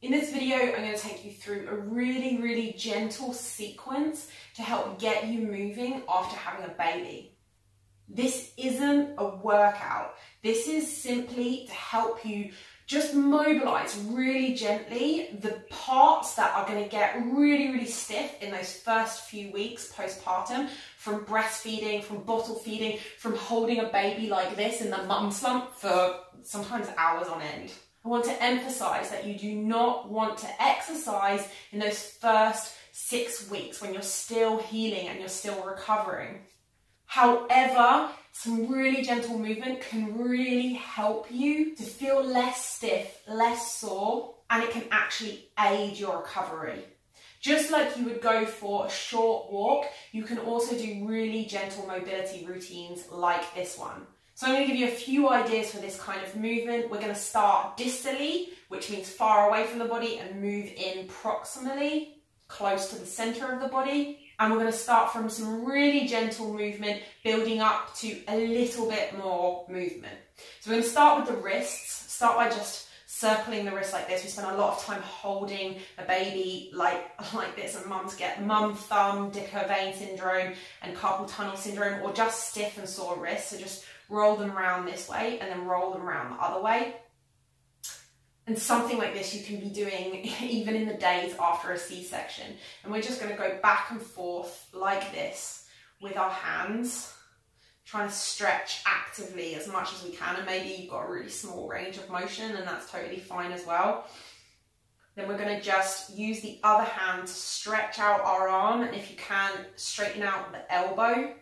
In this video, I'm going to take you through a really gentle sequence to help get you moving after having a baby. This isn't a workout. This is simply to help you just mobilize really gently the parts that are going to get really stiff in those first few weeks postpartum, from breastfeeding, from bottle feeding, from holding a baby like this in the mum slump for sometimes hours on end. I want to emphasize that you do not want to exercise in those first 6 weeks when you're still healing and you're still recovering. However, some really gentle movement can really help you to feel less stiff, less sore, and it can actually aid your recovery. Just like you would go for a short walk, you can also do really gentle mobility routines like this one. So I'm going to give you a few ideas for this kind of movement. We're going to start distally, which means far away from the body, and move in proximally, close to the center of the body. And we're going to start from some really gentle movement, building up to a little bit more movement. So we're going to start with the wrists. Start by just circling the wrist like this. We spend a lot of time holding a baby like this, and mums get mum thumb, Dicker vein syndrome, and carpal tunnel syndrome, or just stiff and sore wrists. So just roll them around this way and then roll them around the other way. And something like this you can be doing even in the days after a C-section. And we're just going to go back and forth like this with our hands, trying to stretch actively as much as we can. And maybe you've got a really small range of motion, and that's totally fine as well. Then we're going to just use the other hand to stretch out our arm, and if you can, straighten out the elbow.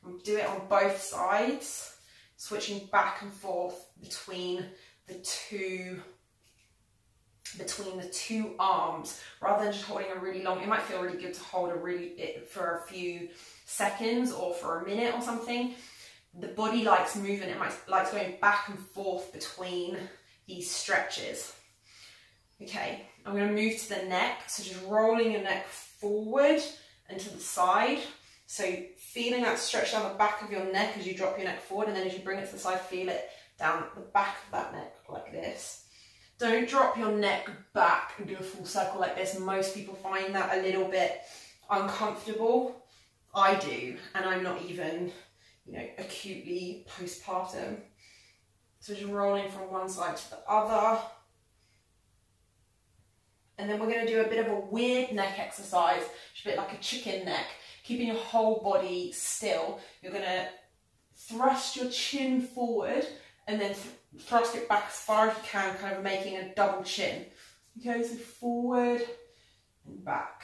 And do it on both sides, switching back and forth between the two arms, rather than just holding a really long. It might feel really good to hold for a few seconds or for a minute or something. The body likes movement. It likes going back and forth between these stretches. Okay, I'm going to move to the neck. So just rolling your neck forward and to the side. So feeling that stretch down the back of your neck as you drop your neck forward, and then as you bring it to the side, feel it down the back of that neck like this. Don't drop your neck back and do a full circle like this. Most people find that a little bit uncomfortable. I do, and I'm not even, acutely postpartum. So just rolling from one side to the other. And then we're going to do a bit of a weird neck exercise, which is a bit like a chicken neck, keeping your whole body still. You're going to thrust your chin forward and then thrust it back as far as you can, kind of making a double chin. Okay, so forward and back,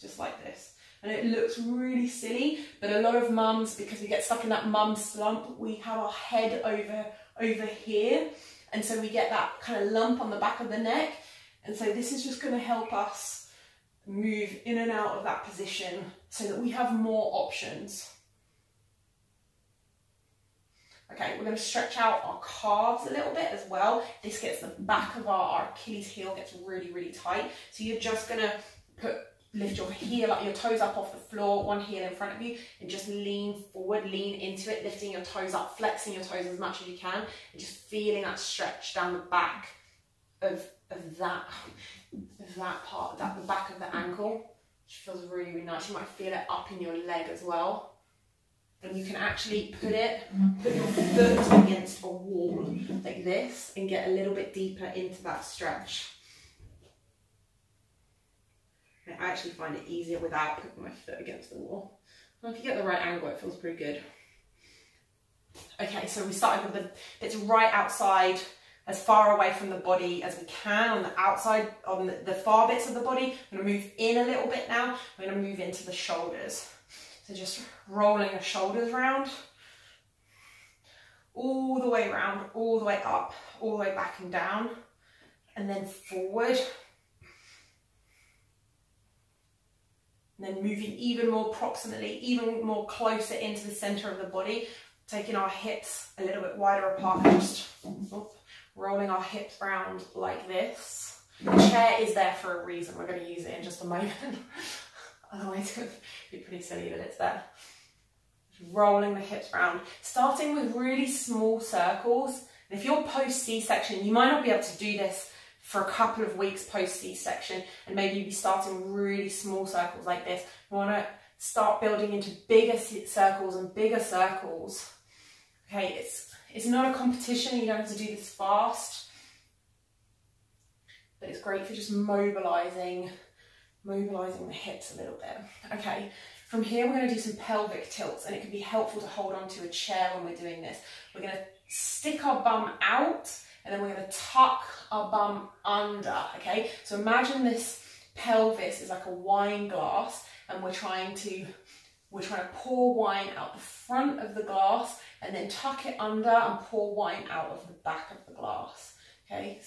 just like this. And it looks really silly, but a lot of mums, because we get stuck in that mum slump, we have our head over here, and so we get that kind of lump on the back of the neck. And so this is just going to help us move in and out of that position so that we have more options. Okay, we're going to stretch out our calves a little bit as well. This gets the back of our Achilles heel gets really tight. So you're just going to lift your heel up, your toes up off the floor, one heel in front of you, and just lean forward, lean into it, lifting your toes up, flexing your toes as much as you can, and just feeling that stretch down the back of that part, the back of the ankle, which feels really nice. You might feel it up in your leg as well. And you can actually put your foot against a wall like this and get a little bit deeper into that stretch. I actually find it easier without putting my foot against the wall. Well, if you get the right angle, it feels pretty good. Okay, so we started with the bits right outside, as far away from the body as we can on the outside, on the far bits of the body. I'm going to move in a little bit now. I'm going to move into the shoulders. So just rolling your shoulders round, all the way around, all the way up, all the way back and down, and then forward. And then moving even more proximally, even more closer into the center of the body, taking our hips a little bit wider apart and just rolling our hips round like this. The chair is there for a reason. We're going to use it in just a moment. Otherwise, it would be pretty silly that it's there. Just rolling the hips round, starting with really small circles. And if you're post C-section, you might not be able to do this for a couple of weeks post C-section, and maybe you be starting really small circles like this. You want to start building into bigger circles and bigger circles. Okay, it's not a competition, you don't have to do this fast, but it's great for just mobilizing the hips a little bit. Okay, from here we're going to do some pelvic tilts, and it can be helpful to hold on to a chair when we're doing this. We're going to stick our bum out, and then we're going to tuck our bum under. Okay, so imagine this pelvis is like a wine glass, and we're trying to pour wine out the front of the glass and then tuck it under and pour wine out of the back of the glass. Okay,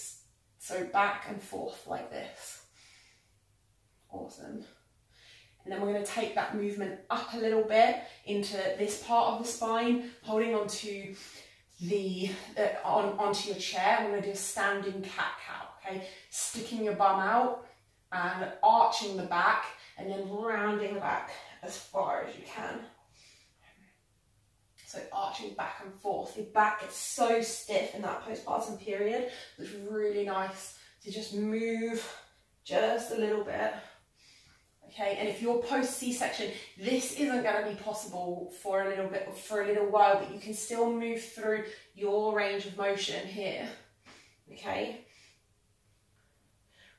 so back and forth like this. Awesome. And then we're going to take that movement up a little bit into this part of the spine, holding onto onto your chair. We're going to do a standing cat-cow. Okay, sticking your bum out and arching the back, and then rounding the back as far as you can. So arching back and forth. Your back gets so stiff in that postpartum period. It's really nice to just move just a little bit. Okay, and if you're post C-section, this isn't going to be possible for a little while, but you can still move through your range of motion here. Okay.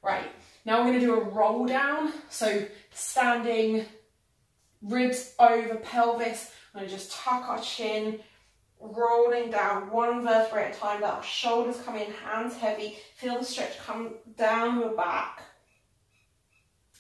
Right, now we're going to do a roll down. So standing, ribs over pelvis. We're going to just tuck our chin, rolling down one vertebrae at a time. Let our shoulders come in, hands heavy. Feel the stretch come down your back.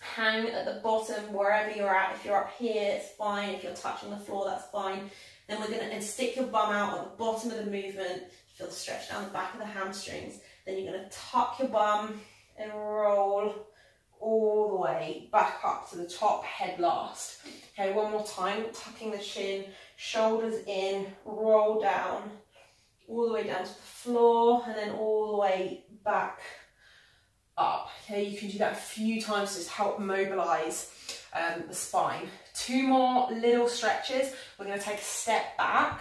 Hang at the bottom wherever you're at. If you're up here, it's fine. If you're touching the floor, that's fine. Then we're going to stick your bum out at the bottom of the movement. Feel the stretch down the back of the hamstrings. Then you're going to tuck your bum and roll all the way back up to the top, head last. Okay, one more time, tucking the chin, shoulders in, roll down, all the way down to the floor, and then all the way back up. Okay, you can do that a few times to just help mobilize the spine. Two more little stretches. We're going to take a step back,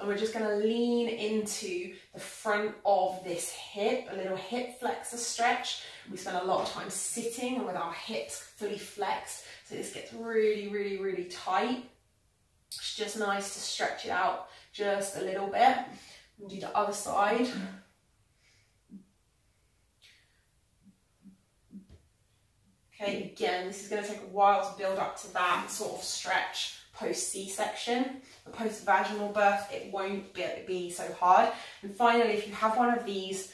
and we're just going to lean into the front of this hip, a little hip flexor stretch. We spend a lot of time sitting and with our hips fully flexed, so this gets really, really, really tight. It's just nice to stretch it out just a little bit. We'll do the other side. Okay, again, this is going to take a while to build up to that sort of stretch post C-section. The post vaginal birth, it won't be so hard. And finally, if you have one of these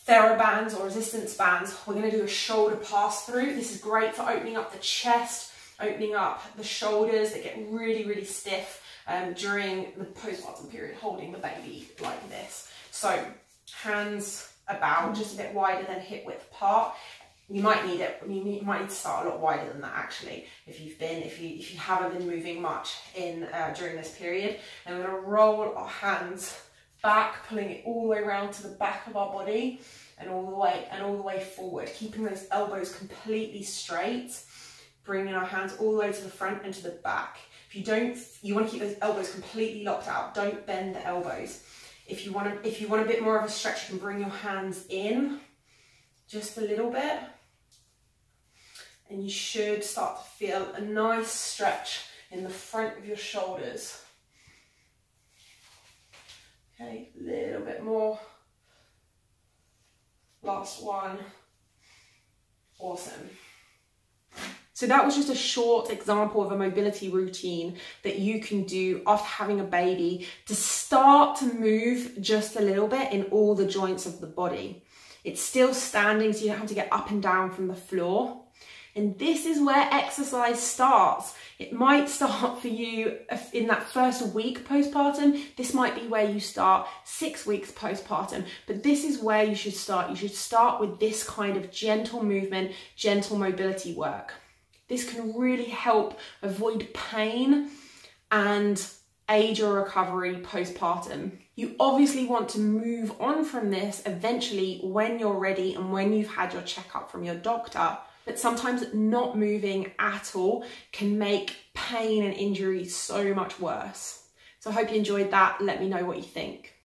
TheraBands or resistance bands, we're going to do a shoulder pass through. This is great for opening up the chest, opening up the shoulders that get really, really stiff during the postpartum period, holding the baby like this. So hands about just a bit wider than hip width apart. You might need it. You might need to start a lot wider than that actually. If you haven't been moving much in during this period, and we're going to roll our hands back, pulling it all the way around to the back of our body, and all the way forward, keeping those elbows completely straight, bringing our hands all the way to the front and to the back. If you don't, you want to keep those elbows completely locked out. Don't bend the elbows. If you want a bit more of a stretch, you can bring your hands in just a little bit, and you should start to feel a nice stretch in the front of your shoulders. Okay, a little bit more. Last one. Awesome. So that was just a short example of a mobility routine that you can do after having a baby to start to move just a little bit in all the joints of the body. It's still standing, so you don't have to get up and down from the floor. And this is where exercise starts. It might start for you in that first week postpartum. This might be where you start 6 weeks postpartum, but this is where you should start. You should start with this kind of gentle movement, gentle mobility work. This can really help avoid pain and aid your recovery postpartum. You obviously want to move on from this eventually when you're ready and when you've had your checkup from your doctor. But sometimes not moving at all can make pain and injury so much worse. So I hope you enjoyed that. Let me know what you think.